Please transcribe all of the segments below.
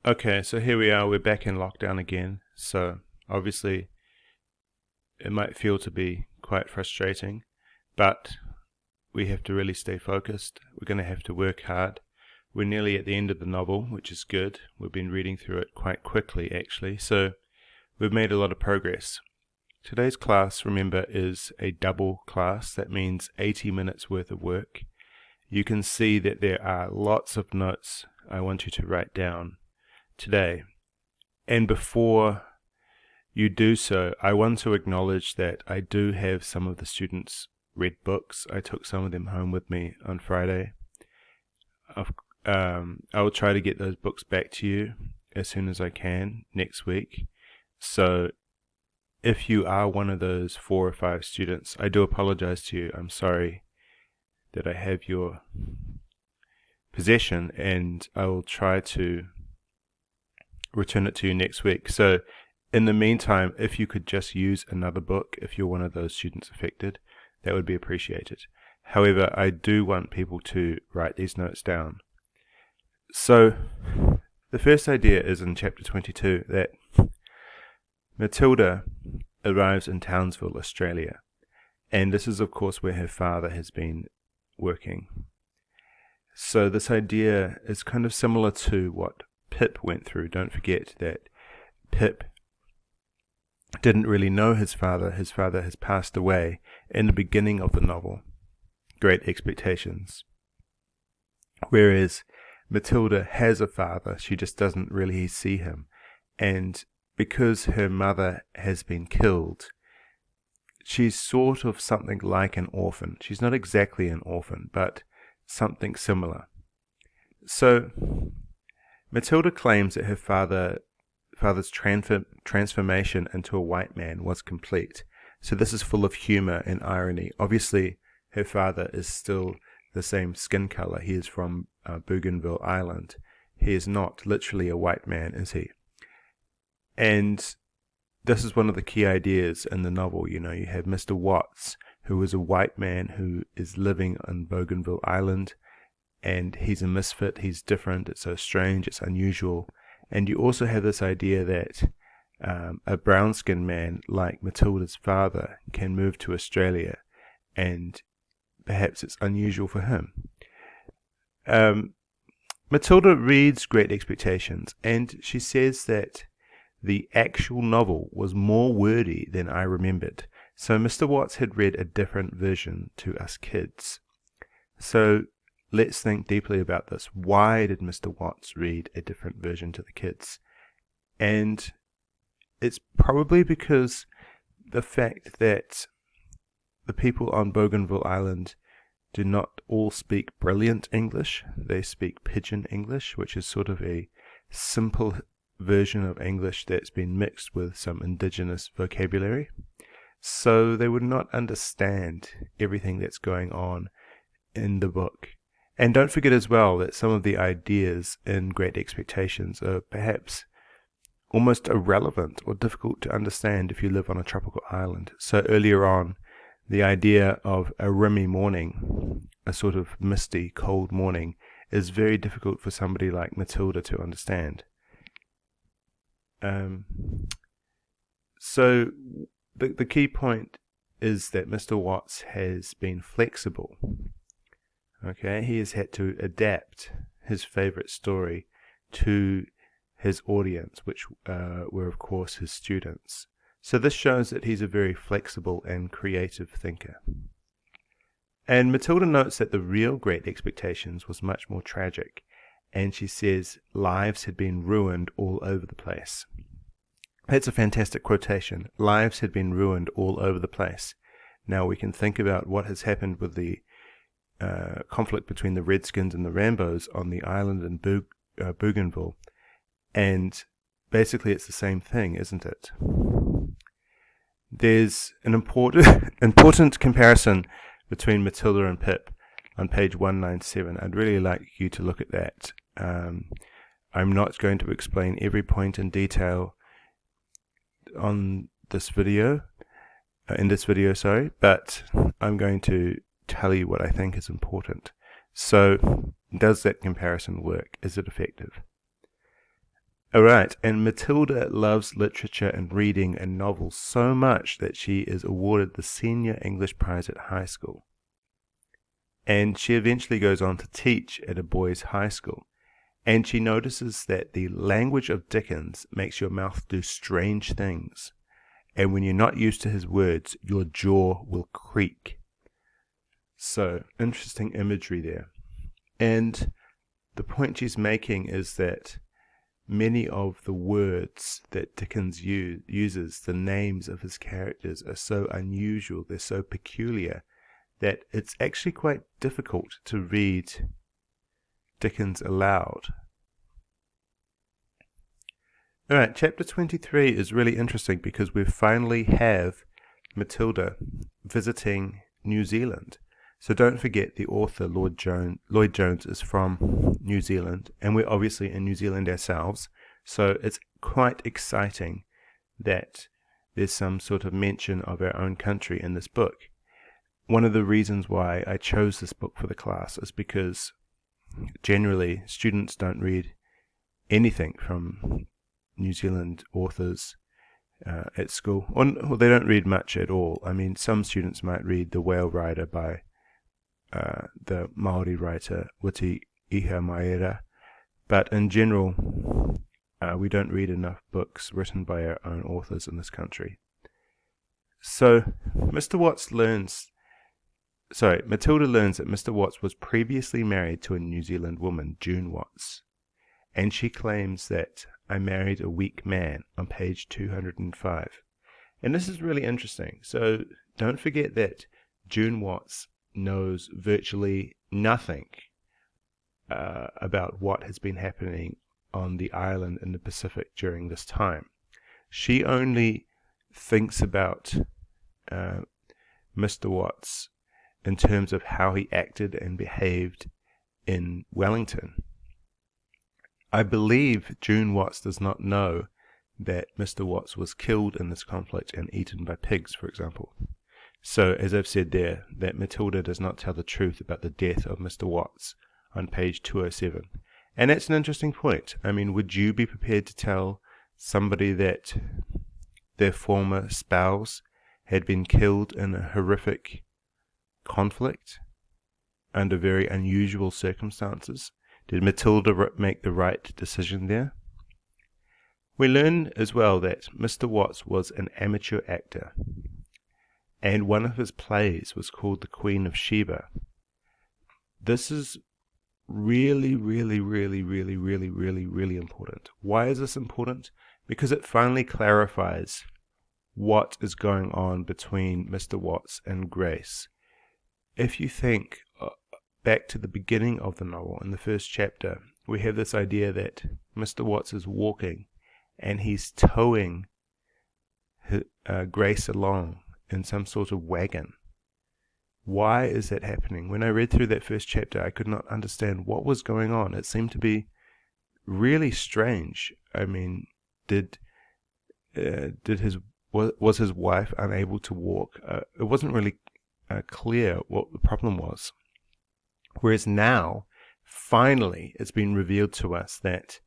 Okay, so here we are, we're back in lockdown again. So obviously it might feel to be quite frustrating, but we have to really stay focused. We're going to have to work hard. We're nearly at the end of the novel, which is good. We've been reading through it quite quickly actually, so we've made a lot of progress. Today's class, remember, is a double class. That means 80 minutes worth of work. You can see that there are lots of notes I want you to write down today. And before you do so, I want to acknowledge that I do have some of the students read books. I took some of them home with me on Friday. I will try to get those books back to you as soon as I can next week. So if you are one of those 4 or 5 students, I do apologize to you. I'm sorry that I have your possession, and I will try to return it to you next week. So in the meantime, if you could just use another book, if you're one of those students affected, that would be appreciated. However, I do want people to write these notes down. So the first idea is in chapter 22 that Matilda arrives in Townsville, Australia, and this is of course where her father has been working. So this idea is kind of similar to what Pip went through. Don't forget that Pip didn't really know his father. His father has passed away in the beginning of the novel, Great Expectations. Whereas Matilda has a father, she just doesn't really see him. And because her mother has been killed, she's sort of something like an orphan. She's not exactly an orphan, but something similar. So Matilda claims that her father's transformation into a white man was complete. So this is full of humor and irony. Obviously, her father is still the same skin color. He is from Bougainville Island. He is not literally a white man, is he? And this is one of the key ideas in the novel. You know, you have Mr. Watts, who is a white man who is living on Bougainville Island, and he's a misfit, he's different, it's so strange, it's unusual. And you also have this idea that a brown-skinned man like Matilda's father can move to Australia, and perhaps it's unusual for him. Matilda reads Great Expectations, and she says that the actual novel was more wordy than I remembered. So Mr. Watts had read a different version to us kids. So let's think deeply about this. Why did Mr. Watts read a different version to the kids? And it's probably because the fact that the people on Bougainville Island do not all speak brilliant English. They speak pidgin English, which is sort of a simple version of English that's been mixed with some indigenous vocabulary. So they would not understand everything that's going on in the book. And don't forget as well that some of the ideas in Great Expectations are perhaps almost irrelevant or difficult to understand if you live on a tropical island. So earlier on, the idea of a rimy morning, a sort of misty, cold morning, is very difficult for somebody like Matilda to understand. So the key point is that Mr. Watts has been flexible. Okay, he has had to adapt his favorite story to his audience, which were of course his students. So this shows that he's a very flexible and creative thinker. And Matilda notes that the real Great Expectations was much more tragic, and she says lives had been ruined all over the place. That's a fantastic quotation. Lives had been ruined all over the place. Now we can think about what has happened with the conflict between the Redskins and the Rambos on the island in Bougainville, and basically it's the same thing, isn't it? There's an important comparison between Matilda and Pip on page 197. I'd really like you to look at that. I'm not going to explain every point in detail on this video, but I'm going to tell you what I think is important. So, does that comparison work? Is it effective? All right, and Matilda loves literature and reading and novels so much that she is awarded the Senior English Prize at high school. And she eventually goes on to teach at a boys' high school. And she notices that the language of Dickens makes your mouth do strange things. And when you're not used to his words, your jaw will creak. So, interesting imagery there. And the point she's making is that many of the words that Dickens uses, the names of his characters, are so unusual, they're so peculiar, that it's actually quite difficult to read Dickens aloud. Alright, chapter 23 is really interesting because we finally have Matilda visiting New Zealand. So don't forget the author Lloyd Jones is from New Zealand, and we're obviously in New Zealand ourselves, so it's quite exciting that there's some sort of mention of our own country in this book. One of the reasons why I chose this book for the class is because generally students don't read anything from New Zealand authors at school, or they don't read much at all. I mean, some students might read The Whale Rider by the Māori writer Witi Ihamaera, but in general, we don't read enough books written by our own authors in this country. So Matilda learns that Mr. Watts was previously married to a New Zealand woman, June Watts, and she claims that I married a weak man on page 205. And this is really interesting. So don't forget that June Watts knows virtually nothing about what has been happening on the island in the Pacific during this time. She only thinks about Mr. Watts in terms of how he acted and behaved in Wellington. I believe June Watts does not know that Mr. Watts was killed in this conflict and eaten by pigs, for example. So, as I've said there, that Matilda does not tell the truth about the death of Mr. Watts on page 207. And that's an interesting point. I mean, would you be prepared to tell somebody that their former spouse had been killed in a horrific conflict under very unusual circumstances? Did Matilda make the right decision there? We learn as well that Mr. Watts was an amateur actor, and one of his plays was called The Queen of Sheba. This is really, really, really, really, really, really, really important. Why is this important? Because it finally clarifies what is going on between Mr. Watts and Grace. If you think back to the beginning of the novel, in the first chapter, we have this idea that Mr. Watts is walking and he's towing Grace along in some sort of wagon. Why is that happening? When I read through that first chapter, I could not understand what was going on. It seemed to be really strange. I mean, was his wife unable to walk? It wasn't really clear what the problem was. Whereas now, finally, it's been revealed to us that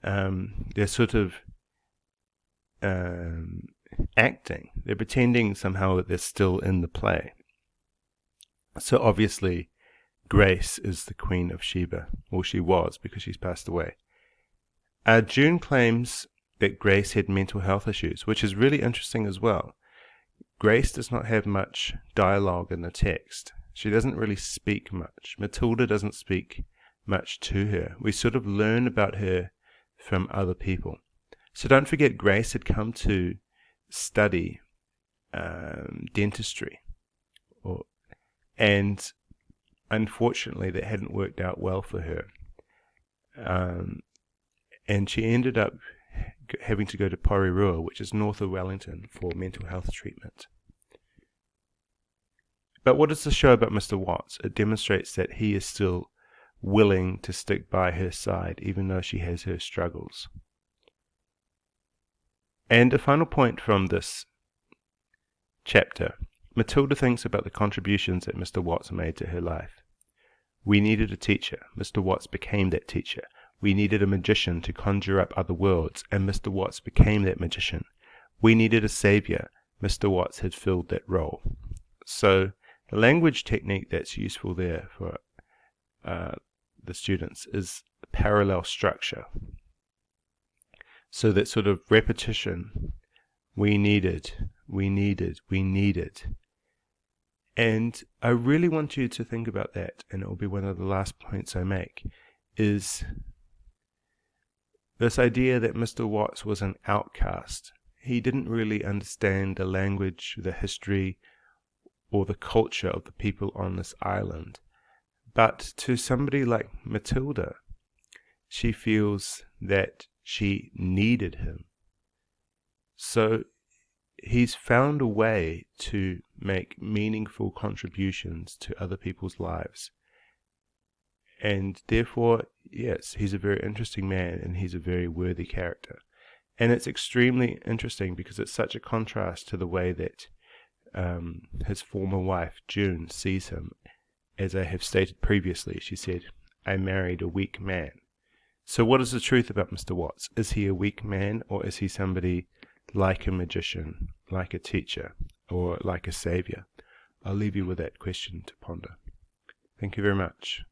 they're sort of acting. They're pretending somehow that they're still in the play. So obviously, Grace is the Queen of Sheba, or she was because she's passed away. June claims that Grace had mental health issues, which is really interesting as well. Grace does not have much dialogue in the text. She doesn't really speak much. Matilda doesn't speak much to her. We sort of learn about her from other people. So don't forget, Grace had come to study dentistry, and unfortunately that hadn't worked out well for her. And she ended up having to go to Porirua, which is north of Wellington, for mental health treatment. But what does this show about Mr. Watts? It demonstrates that he is still willing to stick by her side, even though she has her struggles. And a final point from this chapter. Matilda thinks about the contributions that Mr. Watts made to her life. We needed a teacher. Mr. Watts became that teacher. We needed a magician to conjure up other worlds, and Mr. Watts became that magician. We needed a savior. Mr. Watts had filled that role. So the language technique that's useful there for the students is parallel structure. So that sort of repetition, we needed. And I really want you to think about that, and it will be one of the last points I make, is this idea that Mr. Watts was an outcast. He didn't really understand the language, the history, or the culture of the people on this island. But to somebody like Matilda, she feels that she needed him. So he's found a way to make meaningful contributions to other people's lives. And therefore, yes, he's a very interesting man, and he's a very worthy character. And it's extremely interesting because it's such a contrast to the way that his former wife, June, sees him. As I have stated previously, she said, "I married a weak man." So what is the truth about Mr. Watts? Is he a weak man, or is he somebody like a magician, like a teacher, or like a savior? I'll leave you with that question to ponder. Thank you very much.